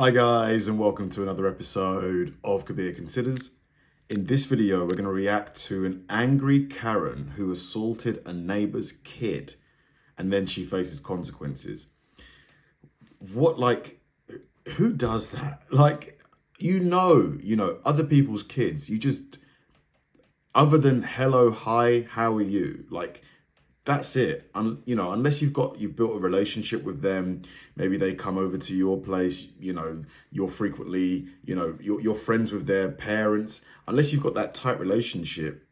Hi guys, and welcome to another episode of Kabir Considers. In this video, we're going to react to an angry Karen who assaulted a neighbor's kid and then she faces consequences. Who does that? Other people's kids, other than hello, hi, how are you? That's it. Unless you've built a relationship with them, maybe they come over to your place, you're frequently, you're friends with their parents. Unless you've got that tight relationship,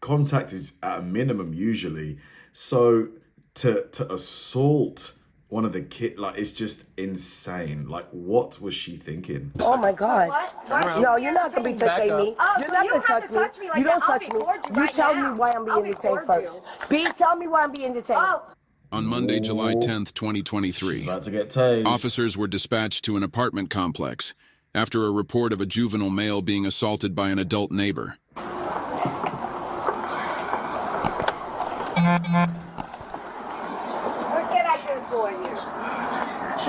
contact is at a minimum usually. So to assault one of the kids, it's just insane. What was she thinking? Oh my God. No, you're not going to be touching me. You're not going to touch me. You don't touch me. You tell me why I'm being detained first. B, tell me why I'm being detained. On Monday, July 10th, 2023, She's about to get tased. officers were dispatched to an apartment complex after a report of a juvenile male being assaulted by an adult neighbor.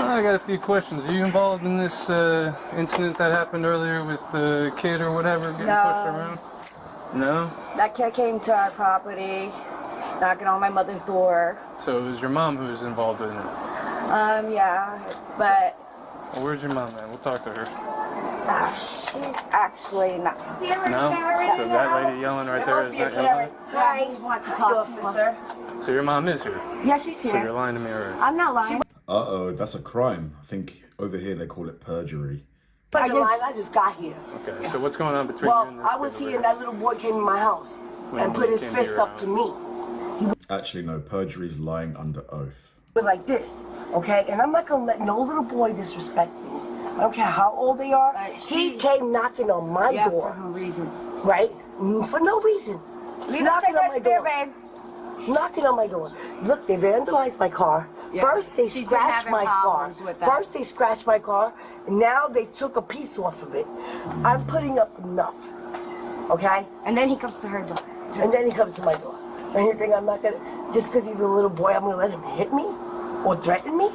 I got a few questions. Are you involved in this incident that happened earlier with the kid or whatever getting pushed around? No? That kid came to our property, knocking on my mother's door. So it was your mom who was involved in it? Yeah, but... Well, where's your mom, man? We'll talk to her. she's actually not. No? So that lady yelling right there is not your mom? Hi, wants to talk, officer. So your mom is here? Yeah, she's here. So you're lying to me already? I'm not lying. Uh-oh, that's a crime. I think over here they call it perjury. I just got here. Okay, so what's going on between you and this I was here and that little boy came in my house and put his fist up to me. Actually, no, perjury is lying under oath. He was like this, okay? And I'm not going to let no little boy disrespect me. I don't care how old they are. He came knocking on my door. For no reason. Right? For no reason. Knocking on my door. Babe. Knocking on my door. Look, they vandalized my car. Yeah. First, they scratched my car. First, they scratched my car. And now they took a piece off of it. I'm putting up enough. Okay? And then he comes to her door. And then he comes to my door. And you think I'm not gonna, just because he's a little boy, I'm gonna let him hit me? Or threaten me?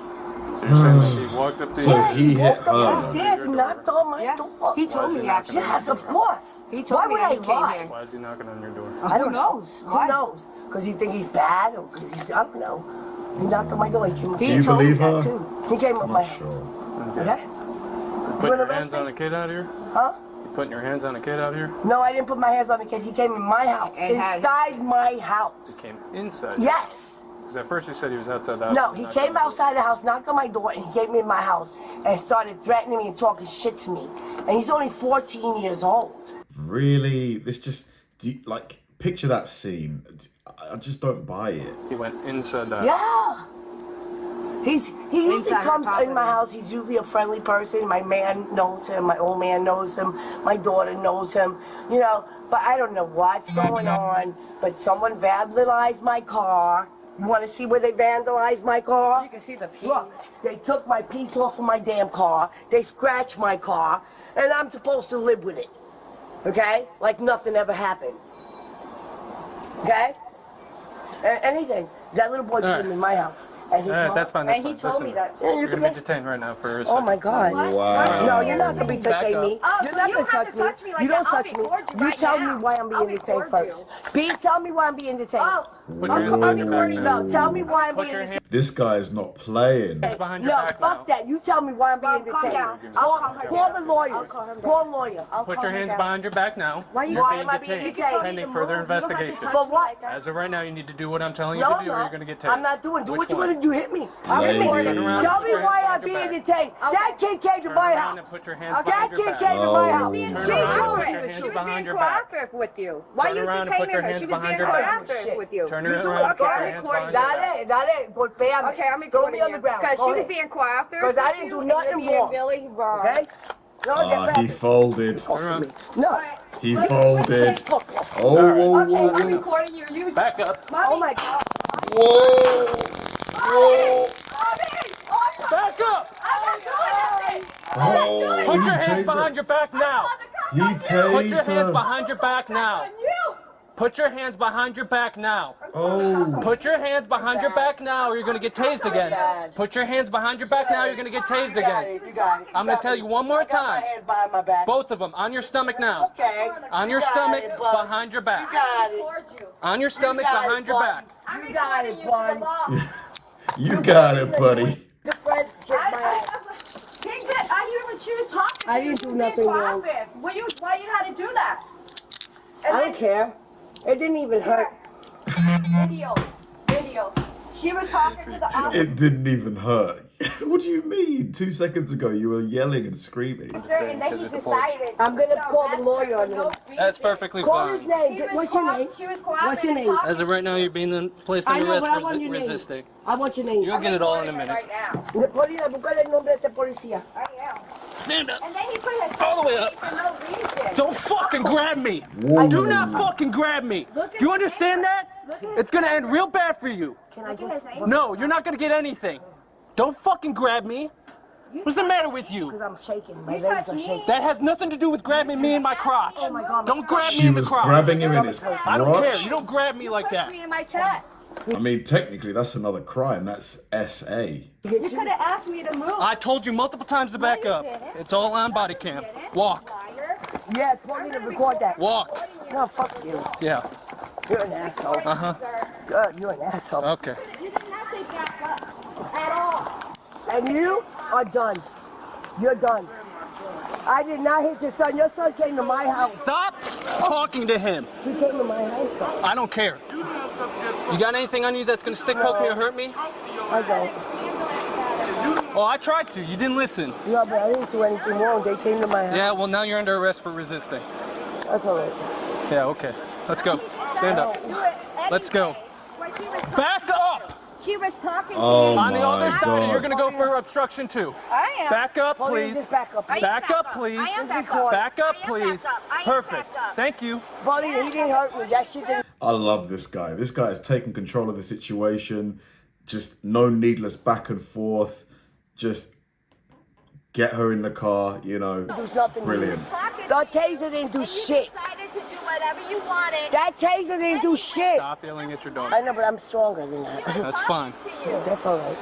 So he walked up the he hit walked up her. the stairs and knocked on my door. He told me, actually. Yes, of course. He told me Why would that he I lie? came here. Why is he knocking on your door? I don't know. Why? Who knows? Because he think he's bad or because he's, I don't know. He knocked on my door. He came up. Do you believe her? He came up my house. Sure. Okay? Putting your hands on a kid out here? Huh? You putting your hands on a kid out here? No, I didn't put my hands on the kid. He came in my house. Inside my house. He came inside? Yes. Because at first you said he was outside the house. No, he came outside the house, knocked on my door, and he came in my house and started threatening me and talking shit to me. And he's only 14 years old. Really? Picture that scene. I just don't buy it. He went inside the house. Yeah. He usually Inside comes her in my house. He's usually a friendly person. My man knows him. My old man knows him. My daughter knows him. But I don't know what's going on. But someone vandalized my car. You want to see where they vandalized my car? You can see the piece. Look, they took my piece off of my damn car. They scratched my car. And I'm supposed to live with it. Okay? Like nothing ever happened. Okay? Anything. That little boy came in my house. And his mom, that's fine. And he told me that. Yeah, You're going to be detained right now for a second. Oh my God. Wow. No, you're not going to be touching me. Oh, You're so not you going to don't have touch to me. touch me like You don't that. I'll touch me. record you You right tell now. me why I'm being I'll detained record you. first. B, tell me why I'm being detained. Put your hands behind your back now. No, tell me why I'm Put being your detained. This guy is not playing. behind your No, back fuck now. that. You tell me why I'm being Calm detained. down. I'll calm her Call down. the lawyers. I'll call him Call down. a lawyer. Put your hands behind your back now. Why you Why saying am I being detained? Pending further investigation. For what? As of right now, you need to do what I'm telling you No, to I'm do, or you're not. going to get tased. I'm not doing. Do Which what you one? want to do. Hit me. Lady. Tell me why I'm being detained. That kid came to Turn my around and house. put your hands That behind your kid back. came to my house. Turn She around and told put me. your hands She was behind being your back. cooperative with you. Why Turn you around and put detaining your her? hands She was behind being your back. cooperative with you. Turn You do around and put your okay? hands behind your back. Dale, golpeame. Okay, I'm Throw recording me on you. the ground. Because Go she was ahead. being cooperative Because I with didn't you, do and nothing you're being wrong. really wrong. Okay? No, get He back. folded. Off of me. No. He folded. Fuck off. Oh, whoa, Okay, whoa, I'm whoa. recording you. You Back up. Oh my God. Whoa. Whoa. Back up! Oh, Put he your hands tased behind her. your back now. He Put your tased hands her. behind your back now. Put your hands behind your back now. Oh. Put your hands behind your back now or you're going to get tased again. Put your hands behind your back now, you're going to get tased again. You got it. I'm going to tell you one more time. My hands behind my back. Both of them, on your stomach now. Okay. On your stomach, behind your back. You got it. On your stomach, behind your back. You got it, bud. You got it, buddy. The friends kicked my ass. I hear what she was talking to. I didn't do nothing wrong. Why you had to do that? I don't care. It didn't even hurt. Video. She was talking to the officer. It didn't even hurt. What do you mean? 2 seconds ago, you were yelling and screaming. And then he decided. I'm going to call the lawyer on him. That's perfectly Call his fine. name. What's your name? She was What's your name? As of right now, you're being placed I under know, but I arrest want for your name. resisting. I want your name. You'll get it all in a minute. Right now. Policía, búscale el nombre de este policía. I am. Stand up. And then he put his All the way up. for no reason. Don't fucking grab me. Whoa. Do not fucking grab me. Do you understand that? It's gonna end real bad for you. Can I just... No, you're not gonna get anything. Don't fucking grab me. What's the matter with you? Because I'm shaking. My legs are shaking. That has nothing to do with grabbing me in my crotch. Oh my God. Don't grab me She in the was crotch. grabbing him in his I don't care. crotch. You don't grab me like Push that. me in my chest. I mean, technically, that's another crime. That's SA. You could have asked me to move. I told you multiple times to back up. It's all on body cam. Walk. Liar. Yeah, Pauline, record that. Walk. No, fuck you. Yeah. You're an asshole. Uh-huh. Good, you're an asshole. Okay. You did not say back up at all. And you are done. You're done. I did not hit your son. Your son came to my house. Stop talking to him. He came to my house. I don't care. You got anything on you that's gonna stick, poke me, or hurt me? I don't. Oh, I tried to. You didn't listen. Yeah, but I didn't do anything wrong. They came to my house. Yeah, well, now you're under arrest for resisting. That's all right. Yeah, okay. Let's go. Stand up. Do it Let's go. anyway. When she was Back up! She was talking to Oh you. On the my other side, God. you're gonna go for obstruction too. I am. Back up, Pauline, please. just back up. I am Back up, please. I am back Record. up. Back up, I am please. back up. I am Perfect. back up. Thank you. Pauline, he didn't hurt me. That shit didn't... I love this guy. This guy has taken control of the situation. Just no needless back and forth. Just get her in the car, you know. There's nothing. Brilliant. The taser didn't do shit. You decided to do whatever you wanted. That taser didn't do shit. Stop yelling at your dog. I know, but I'm stronger than that. That's fine. To you. That's all right.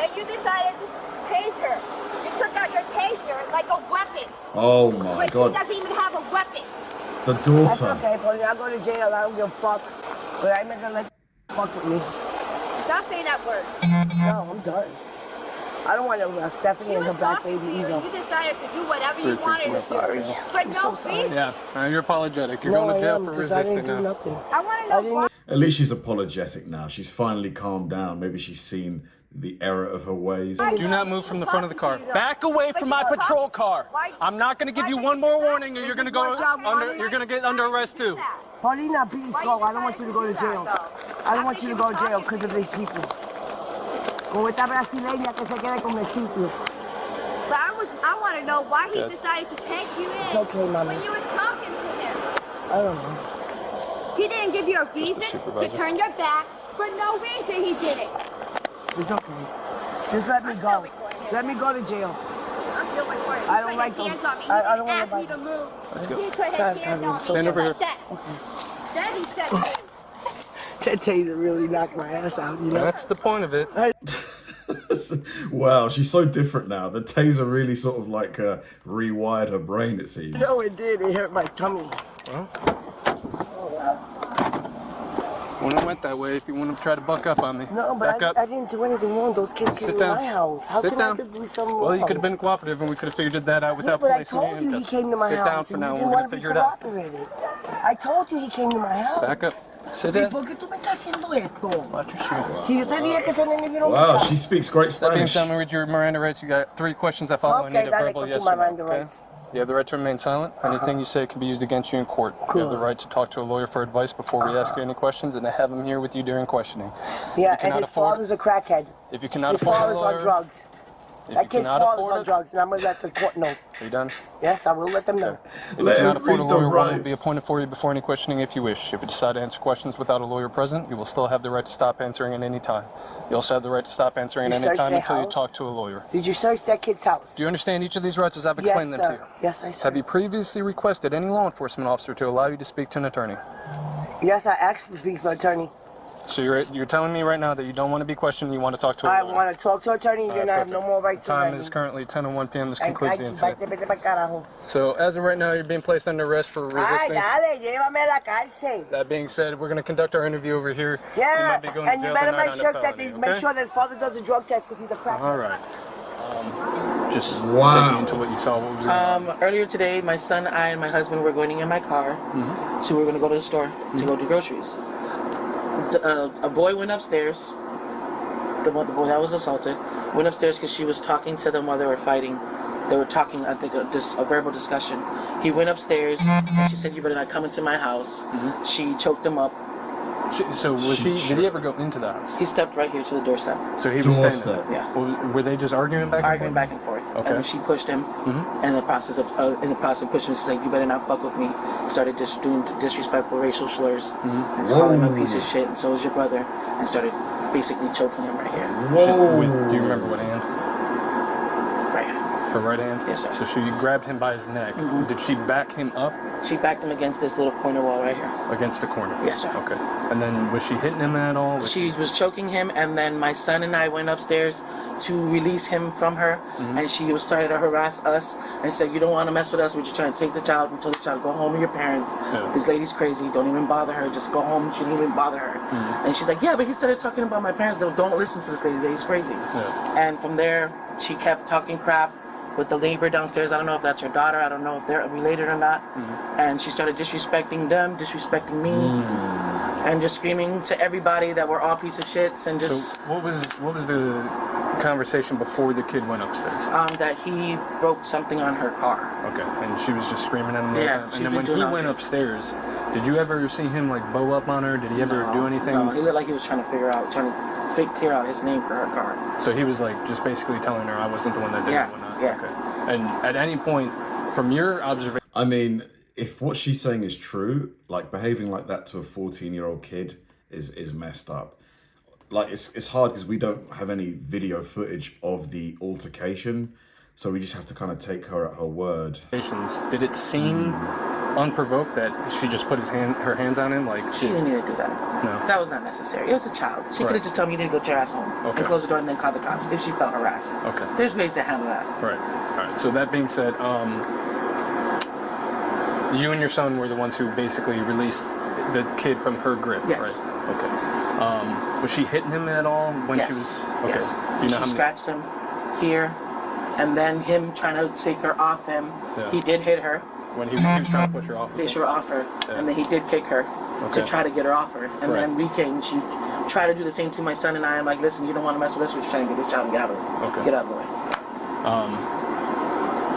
And you decided to tase her. You took out your taser like a weapon. Oh my But she God. doesn't even have a weapon. The That's daughter. okay, Pauline. I'll go to jail. I don't give a fuck. But I'm not gonna let you fuck with me. Stop saying that word. No, I'm done. I don't want to Stephanie She and her was black talking baby to you. either. You decided to do whatever you wanted to do. sorry. For I'm no so sorry. reason. Yeah, you're apologetic. You're No, going I to jail am, for because I resisting didn't do now. nothing. I want to I know didn't- why. At least she's apologetic now. She's finally calmed down. Maybe she's seen the error of her ways. Do not move from the front of the car. Back away from my patrol car. I'm not going to give you one more warning, or you're going to go under. You're going to get under arrest too. Paulina, please go. I don't want you to go to jail. I don't want you to go to jail because of these people. Como esta brasileña que se quede con el sitio. But I want to know why he decided to take you in It's okay, mommy. when you were talking to him. I don't know. He didn't give you a reason to turn your back. For no reason he did it. It's okay. Just let me go. Let me go to jail. I'm still recording. I don't like He put his them. hands on me. He I didn't don't wanna ask me bite to move. Let's go. He put his Sorry, hands I'm on me. so Stand just over like that. Then he said, That taser really knocked my ass out, you know? That's the point of it. Wow, she's so different now. The taser really sort of like rewired her brain, it seems. No, it did. It hurt my tummy. When it went that way, if you want to try to buck up on me. No, Back but up. I didn't do anything wrong. Those kids came Sit to down. my house. How Sit can down. I do something Well, you wrong? could have been cooperative, and we could have figured that out Yeah, without but I placing you told in you he handcuffs. came to my Sit house. down for and now, you and didn't we're want going to to be figure it out. cooperative. I told you he came to my house. Back up. Sit ¿Y down. por qué tú me estás haciendo esto? Watch your shoe. Si yo te dije que ese nene vieron Wow, acá. she speaks great That being Spanish. said, I'm going to read your Miranda rights. You got 3 questions that follow. Okay, I need a dale verbal con yes tu or no. Miranda Okay? rights. You have the right to remain silent. Anything you say can be used against you in court. You have the right to talk to a lawyer for advice before we ask you any questions, and to have him here with you during questioning. Yeah, and cannot his afford- father's a crackhead. If you cannot His afford a father's lawyer, on drugs. if That you kid's cannot father's afford on it, drugs, and I'm going to let the court know. are you done? Yes, I will let them know. If you Let cannot him afford a read the lawyer, one will be rights. appointed for you before any questioning if you wish. If you decide to answer questions without a lawyer present, you will still have the right to stop answering at any time. You also have the right to stop answering You at any search time their until you house? talk to a lawyer. Did you search that kid's house? Do you understand each of these rights as I've Yes, explained them to sir. you? Yes, I sir. Have you previously requested any law enforcement officer to allow you to speak to an attorney? Yes, I asked for speak for attorney. So you're telling me right now that you don't want to be questioned, you want to talk to a lawyer? I want to talk to attorney. You don't have no more rights to Time is currently 10:01 p.m. This concludes the incident. carajo. So as of right now, you're being placed under arrest for Ay, resisting. dale, llévame a la cárcel. That being said, we're going to conduct our interview over here. Yeah, you might be going and to you jail better tonight make on sure a that felony, make okay? sure that father does a drug test because he's a crack. All right. Just Wow. digging into what you saw. What was going on? Earlier today, my son, I, and my husband were going in my car. So we were going to go to the store to go do groceries. A boy went upstairs. The boy that was assaulted went upstairs because she was talking to them while they were fighting. They were talking, I think, a verbal discussion. He went upstairs and she said, "You better not come into my house." She choked him up. So was he? Did he ever go into the house? He stepped right here to the doorstep. So he was standing Doorstep. there. Yeah. Well, were they just arguing back? Arguing and back and forth. Okay. And then she pushed him. And in the process of pushing him, she's like, "You better not fuck with me." Started just doing disrespectful racial slurs and calling him a piece of shit, and so is your brother, and started basically choking him right here. Forth? Do you remember what hand? Right here. Her right hand. Yes, sir. So she grabbed him by his neck. Did she back him up She backed him against this little corner wall right here. against the corner? Yes, sir. Okay. And then was she hitting him at all? She was choking him, and then my son and I went upstairs to release him from her, and she was started to harass us and said, "You don't want to mess with us. We're just trying to take the child." We told the child, "Go home with your parents. Yeah. This lady's crazy. Don't even bother her. Just go home." She didn't even bother her. And she's like, "Yeah, but he started talking about my parents. Don't listen to this lady. Lady's crazy." Yeah. And from there, she kept talking crap with the neighbor downstairs. I don't know if that's her daughter. I don't know if they're related or not. And she started disrespecting them, disrespecting me, and just screaming to everybody that we're all piece of shits, and just So what was the conversation before the kid went upstairs? that he broke something on her car. Okay. And she was just screaming at him. Yeah, And she'd then been when doing he all went day. upstairs, did you ever see him like bow up on her? Did he ever do anything? No, he looked like he was trying to clear out his name for her car. So he was like just basically telling her I wasn't the one that did Yeah, it. Whatnot. yeah. Okay. And at any point, from your observation, I mean, if what she's saying is true, like behaving like that to a 14-year-old kid is messed up. Like it's hard because we don't have any video footage of the altercation, so we just have to kind of take her at her word. did it seem unprovoked that she just put her hands on him? Like She didn't need to do that. No. That was not necessary. It was a child. She could have just told me you need to go to your ass home Okay. and close the door and then call the cops if she felt harassed. Okay. There's ways to handle that. Right. All right. So that being said, you and your son were the ones who basically released the kid from her grip, Yes. right? Okay. Was she hitting him at all when Yes. she was? Okay. Yes. Do And you know she how many? scratched him here, and then him trying to take her off him. Yeah. He did hit her. When he was trying to push her off. of Push him? her off her, Yeah. and then he did kick her Okay. to try to get her off her. And then we came. She tried to do the same to my son and I. I'm like, "Listen, you don't want to mess with us. We're just trying to get this child and get out of the way. Okay. Get out of the way."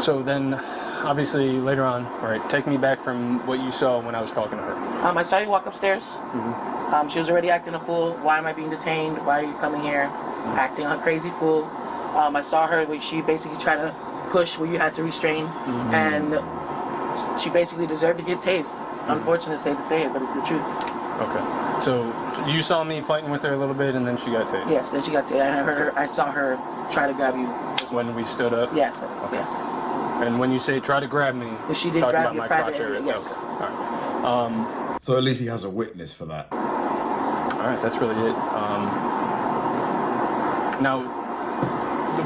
So then, obviously, later on, all right, take me back from what you saw when I was talking to her. I saw you walk upstairs. She was already acting a fool. "Why am I being detained? Why are you coming here?" Acting a crazy fool. I saw her where she basically tried to push where you had to restrain, and she basically deserved to get tased. Unfortunate to say it, but it's the truth. Okay. So you saw me fighting with her a little bit, and then she got tased. Yes, then she got tased. And I saw her try to grab you. When we stood up. Yes, yes. And when you say try to grab me, Well, she did talking grab about your my private crotch area. area, yes. Okay. All right. So at least he has a witness for that. All right. That's really it. Now,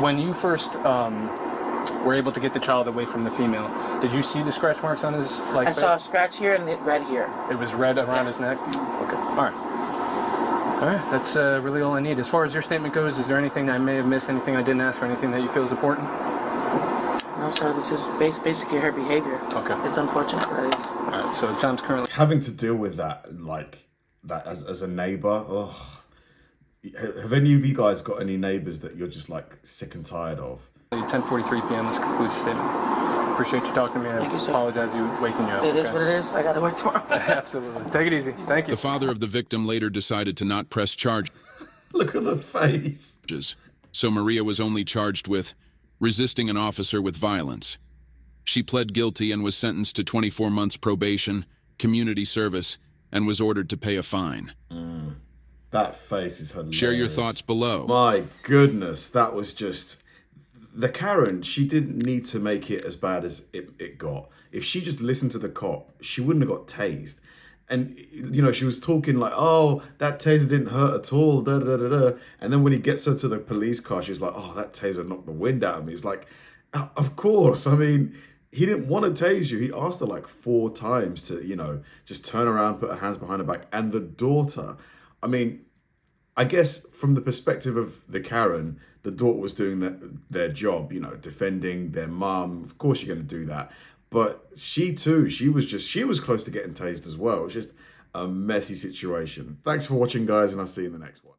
when you first were able to get the child away from the female, did you see the scratch marks on his like? I saw a scratch here and it red here. It was red around his neck. Okay. All right. All right. That's really all I need. As far as your statement goes, is there anything I may have missed? Anything I didn't ask, or anything that you feel is important? No, sir. This is basically her behavior. Okay. It's unfortunate, but that is. All right. So Tom's currently. Having to deal with that, like that as a neighbor. Ugh. Have any of you guys got any neighbors that you're just like sick and tired of? 10:43 p.m. This concludes the statement. Appreciate you talking to me. I Thank you, sir. apologize you waking you up. It is okay? what it is. I got to work tomorrow. Absolutely. Take it easy. Thank you. The father of the victim later decided to not press charges, Look at the face. so Maria was only charged with resisting an officer with violence. She pled guilty and was sentenced to 24 months probation, community service, and was ordered to pay a fine. That face is hilarious. Share your thoughts below. My goodness, that was just... The Karen, she didn't need to make it as bad as it got. If she just listened to the cop, she wouldn't have got tased. And, you know, she was talking like, oh, that taser didn't hurt at all, da da da da. And then when he gets her to the police car, she's like, oh, that taser knocked the wind out of me. It's like, of course. I mean, he didn't want to tase you. He asked her like 4 times to, you know, just turn around, put her hands behind her back. And the daughter, I mean, I guess from the perspective of the Karen, the daughter was doing their job, you know, defending their mum. Of course you're going to do that. But she too, she was close to getting tased as well. It's just a messy situation. Thanks for watching, guys, and I'll see you in the next one.